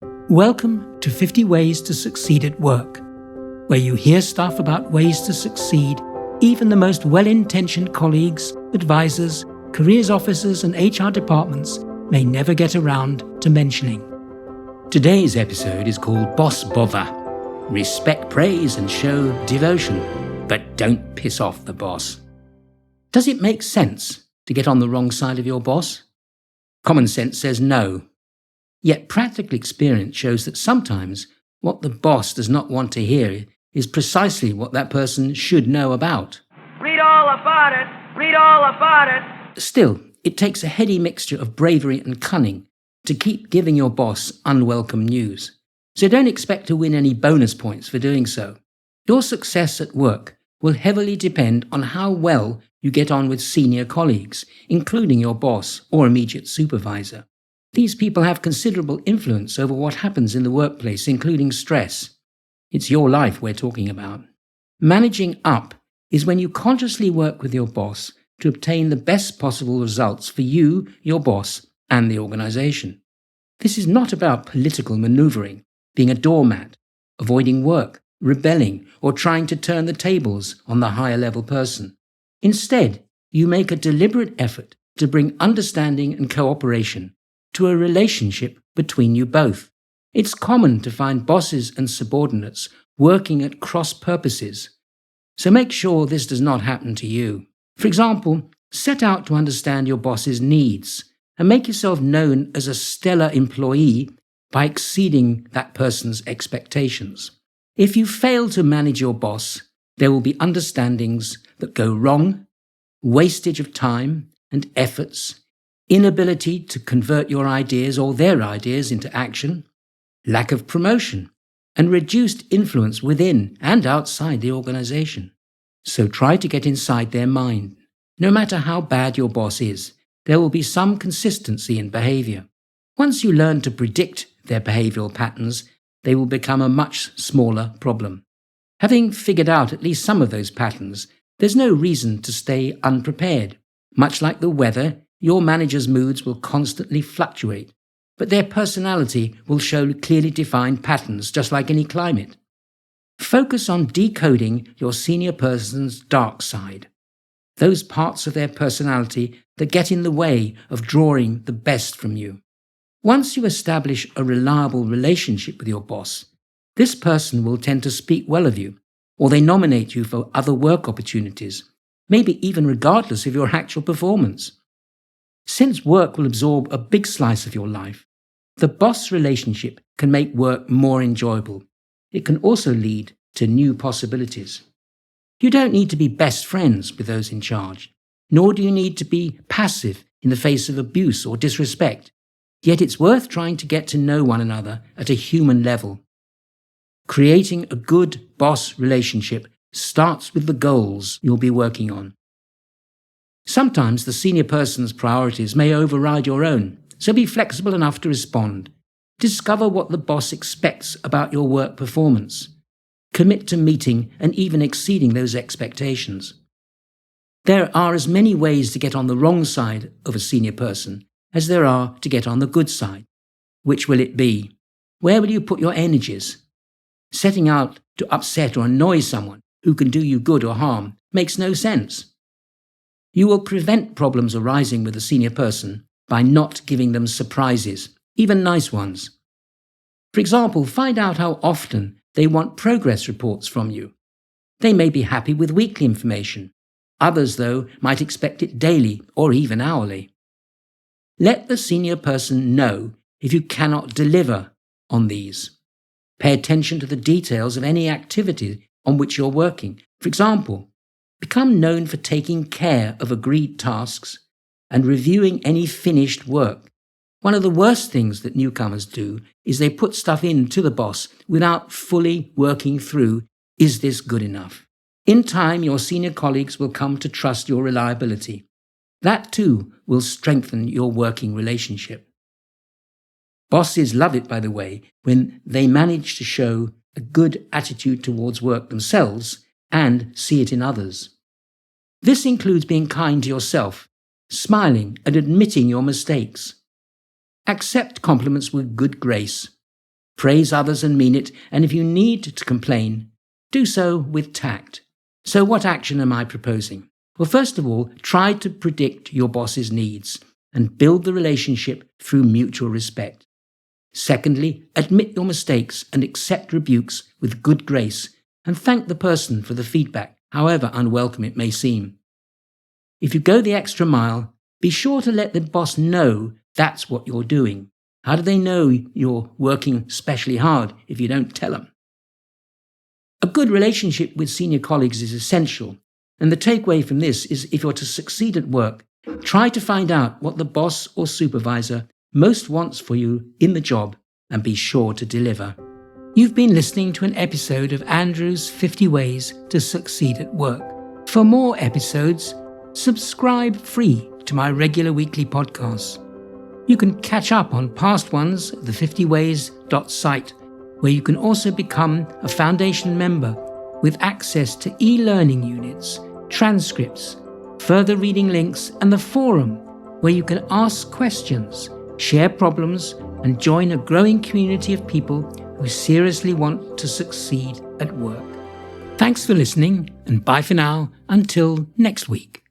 Welcome to 50 Ways to Succeed at Work, where you hear stuff about ways to succeed even the most well-intentioned colleagues, advisors, careers officers and HR departments may never get around to mentioning. Today's episode is called Boss Bother. Respect praise and show devotion, but don't piss off the boss. Does it make sense to get on the wrong side of your boss? Common sense says no. Yet practical experience shows that sometimes what the boss does not want to hear is precisely what that person should know about. Read all about it! Read all about it! Still, it takes a heady mixture of bravery and cunning to keep giving your boss unwelcome news. So don't expect to win any bonus points for doing so. Your success at work will heavily depend on how well you get on with senior colleagues, including your boss or immediate supervisor. These people have considerable influence over what happens in the workplace, including stress. It's your life we're talking about. Managing up is when you consciously work with your boss to obtain the best possible results for you, your boss, and the organization. This is not about political maneuvering, being a doormat, avoiding work, rebelling, or trying to turn the tables on the higher level person. Instead, you make a deliberate effort to bring understanding and cooperation to a relationship between you both. It's common to find bosses and subordinates working at cross purposes, so make sure this does not happen to you. For example, set out to understand your boss's needs and make yourself known as a stellar employee by exceeding that person's expectations. If you fail to manage your boss, there will be understandings that go wrong, wastage of time and efforts, inability to convert your ideas or their ideas into action, lack of promotion, and reduced influence within and outside the organization. So try to get inside their mind. No matter how bad your boss is, there will be some consistency in behavior. Once you learn to predict their behavioral patterns, they will become a much smaller problem. Having figured out at least some of those patterns, there's no reason to stay unprepared. Much like the weather, your manager's moods will constantly fluctuate, but their personality will show clearly defined patterns just like any climate. Focus on decoding your senior person's dark side, those parts of their personality that get in the way of drawing the best from you. Once you establish a reliable relationship with your boss, this person will tend to speak well of you, or they nominate you for other work opportunities, maybe even regardless of your actual performance. Since work will absorb a big slice of your life, the boss relationship can make work more enjoyable. It can also lead to new possibilities. You don't need to be best friends with those in charge, nor do you need to be passive in the face of abuse or disrespect. Yet it's worth trying to get to know one another at a human level. Creating a good boss relationship starts with the goals you'll be working on. Sometimes the senior person's priorities may override your own, so be flexible enough to respond. Discover what the boss expects about your work performance. Commit to meeting and even exceeding those expectations. There are as many ways to get on the wrong side of a senior person as there are to get on the good side. Which will it be? Where will you put your energies? Setting out to upset or annoy someone who can do you good or harm makes no sense. You will prevent problems arising with a senior person by not giving them surprises, even nice ones. For example, find out how often they want progress reports from you. They may be happy with weekly information. Others, though, might expect it daily or even hourly. Let the senior person know if you cannot deliver on these. Pay attention to the details of any activity on which you're working. For example, become known for taking care of agreed tasks and reviewing any finished work. One of the worst things that newcomers do is they put stuff into the boss without fully working through, is this good enough? In time, your senior colleagues will come to trust your reliability. That too will strengthen your working relationship. Bosses love it, by the way, when they manage to show a good attitude towards work themselves and see it in others. This includes being kind to yourself, smiling and admitting your mistakes. Accept compliments with good grace. Praise others and mean it, and if you need to complain, do so with tact. So what action am I proposing? Well, first of all, try to predict your boss's needs and build the relationship through mutual respect. Secondly, admit your mistakes and accept rebukes with good grace and thank the person for the feedback, however unwelcome it may seem. If you go the extra mile, be sure to let the boss know that's what you're doing. How do they know you're working specially hard if you don't tell them? A good relationship with senior colleagues is essential, and the takeaway from this is if you're to succeed at work, try to find out what the boss or supervisor most wants for you in the job and be sure to deliver. You've been listening to an episode of Andrew's 50 Ways to Succeed at Work. For more episodes, subscribe free to my regular weekly podcasts. You can catch up on past ones at the 50ways.site, where you can also become a foundation member with access to e-learning units, transcripts, further reading links, and the forum, where you can ask questions, share problems, and join a growing community of people who seriously want to succeed at work. Thanks for listening, and bye for now until next week.